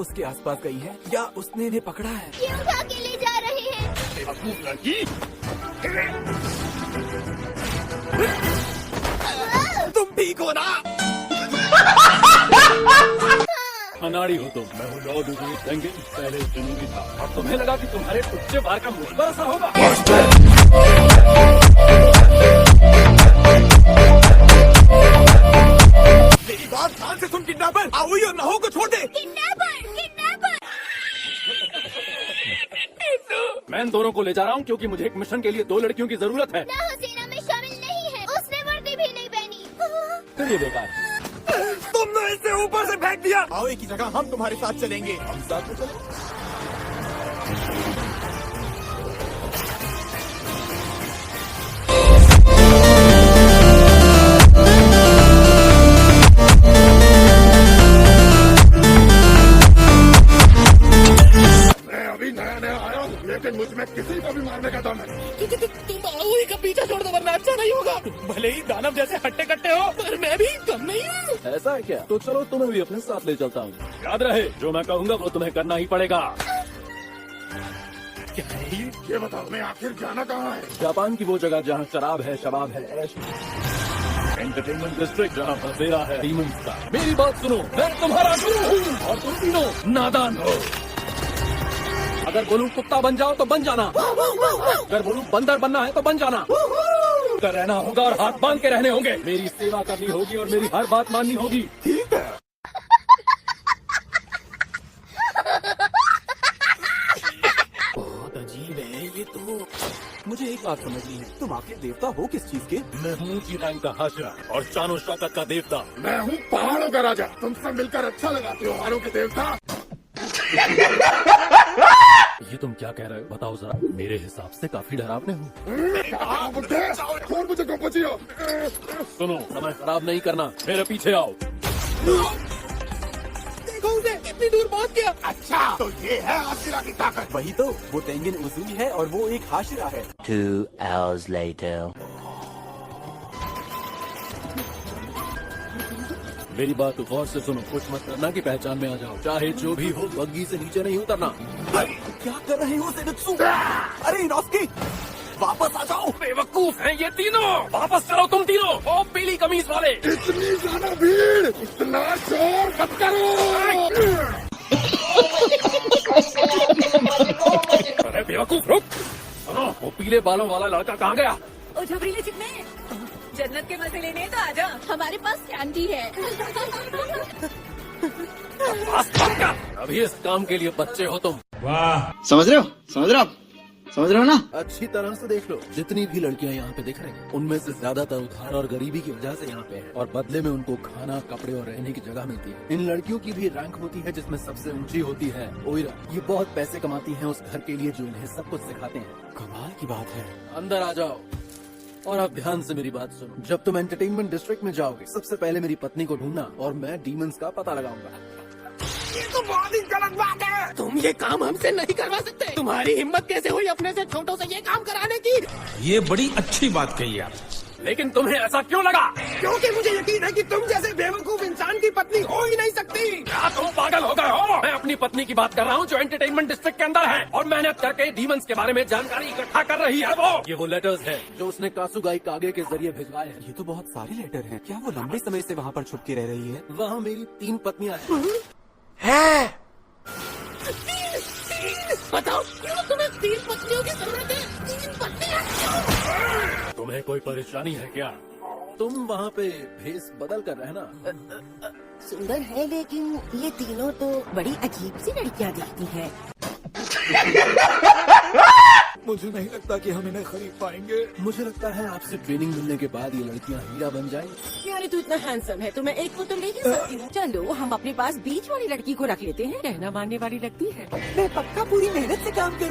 उसके आसपास गई है या उसने इन्हें पकड़ा है? ये उठा के ले जा रहे हैं। बेवकूफ लड़की। तुम ठीक हो ना? अनाड़ी हो तुम। मैं हूँ लॉर्ड पेंगिन, पहले जुनूनी था और तुम्हें लगा कि तुम्हारे टुच्चे बार का मुझ पर असर होगा। मेरी बात ध्यान से सुन किडनैपर, आओ और नहो को छोड़ दे। Kidnapper, kidnapper. मैं इन दोनों को ले जा रहा हूँ क्योंकि मुझे एक मिशन के लिए 2 लड़कियों की जरूरत है। ना सेना में शामिल नहीं है, उसने वर्दी भी नहीं पहनी। फिर ये बेकार है। तुमने इसे ऊपर से फेंक दिया। आओ एक ही जगह, हम तुम्हारे साथ चलेंगे। हम साथ में चलें? मैं अभी नया नया आया हूँ, लेकिन मुझ में किसी को भी मारने का दम है। तुम आओ का पीछा छोड़ दो वरना अच्छा नहीं होगा। भले ही दानव जैसे हट्टे कट्टे हो, पर मैं भी कम नहीं हूँ। ऐसा है क्या? तो चलो तुम्हें भी अपने साथ ले चलता हूँ। याद रहे, जो मैं कहूँगा वो तुम्हें करना ही पड़ेगा। क्या है ये बताओ, मैं आखिर जाना कहाँ है? जापान की वो जगह जहाँ शराब है, शबाब है, ऐश है। एंटरटेनमेंट डिस्ट्रिक्ट जहाँ बसेरा है डीमंस का। मेरी बात सुनो, मैं तुम्हारा गुरु हूँ और तुम तीनों नादान हो। अगर बोलूं कुत्ता बन जाओ तो बन जाना, अगर बोलूं बंदर बनना है तो बन जाना। कर रहना होगा और हाथ बांध के रहने होंगे। मेरी सेवा करनी होगी और मेरी हर बात माननी होगी। ठीक है। बहुत अजीब है ये तो। मुझे एक बात समझनी है, तुम आखिर देवता हो किस चीज के? मैं हूँ ऊंची रैंक का हाशिरा और शानो शौकत का देवता। मैं हूँ पहाड़ों का राजा। तुमसे मिलकर अच्छा लगा, त्योहारों के देवता। ये तुम क्या कह रहे हो? बताओ जरा। मेरे हिसाब से काफी डरावने हो। मुझे सुनो, समय खराब नहीं करना, मेरे पीछे आओ। देखो उसे, कितनी दूर पहुंच गया। अच्छा, तो ये है हाशिरा की ताकत। वही तो, वो तेंगिन उज़ुई है और वो एक हाशिरा है। 2 hours later. मेरी बात गौर से सुनो, कुछ मत करना कि पहचान में आ जाओ। चाहे जो भी हो, बग्गी से नीचे नहीं उतरना। क्या कर रहे हो सेनित्सु? अरे इनोस्की, वापस आ जाओ। बेवकूफ हैं ये तीनों। वापस चलो तुम तीनों, ओ पीली कमीज वाले। इतनी ज्यादा भीड़, इतना शोर मत करो। अरे बेवकूफ, रुक। सुनो, वो पीले बालों वाला लड़का कहाँ गया? ओ झबरीले चिकने, जन्नत के मजे लेने तो आजा। हमारे पास कैंडी है। अभी इस काम के लिए बच्चे हो तुम। समझ रहे हो? समझ रहे हो ना? अच्छी तरह से देख लो, जितनी भी लड़कियां यहाँ पे दिख रही हैं, उनमें से ज्यादातर उधार और गरीबी की वजह से यहाँ पे है और बदले में उनको खाना, कपड़े और रहने की जगह मिलती है। इन लड़कियों की भी रैंक होती है जिसमें सबसे ऊंची होती है ओइरा। ये बहुत पैसे कमाती हैं उस घर के लिए जो इन्हें सब कुछ सिखाते हैं। कमाल की बात है। अंदर आ जाओ और आप ध्यान से मेरी बात सुनो। जब तुम एंटरटेनमेंट डिस्ट्रिक्ट में जाओगे, सबसे पहले मेरी पत्नी को ढूंढना और मैं डीमंस का पता लगाऊंगा। ये तो बहुत ही गलत बात है। तुम ये काम हमसे नहीं करवा सकते। तुम्हारी हिम्मत कैसे हुई अपने से छोटों से ये काम कराने की? ये बड़ी अच्छी बात कही आप। लेकिन तुम्हें ऐसा क्यों लगा? क्योंकि मुझे यकीन है कि तुम जैसे बेवकूफ इंसान की पत्नी हो ही नहीं सकती। क्या तुम पागल हो गए हो? मैं अपनी पत्नी की बात कर रहा हूँ जो एंटरटेनमेंट डिस्ट्रिक्ट के अंदर है और मेहनत करके डीमंस के बारे में जानकारी इकट्ठा कर रही है। वो लेटर्स है जो उसने कासुगाई कागे के जरिए भिजवाए हैं। ये तो बहुत सारे लेटर हैं। क्या वो लंबे समय से वहाँ पर छुप के रह रही है? वहाँ मेरी 3 पत्नियां हैं। है? बताओ क्यों तुम्हें 3 पत्नियों की जरूरत है? 3 पत्नियां क्यों? तुम्हें कोई परेशानी है क्या? तुम वहाँ पे भेस बदल कर रहना। सुंदर है लेकिन ये तीनों तो बड़ी अजीब सी लड़कियाँ दिखती हैं। मुझे नहीं लगता कि हम इन्हें खरीद पाएंगे। मुझे लगता है आपसे ट्रेनिंग मिलने के बाद ये लड़कियाँ हीरा बन जाएंगी। यार तू इतना हैंडसम है तो मैं एक को तो ले ही सकती हूँ। चलो हम अपने पास बीच वाली लड़की को रख लेते हैं, कहना मानने वाली लगती है। मैं पक्का पूरी मेहनत से काम करूँ।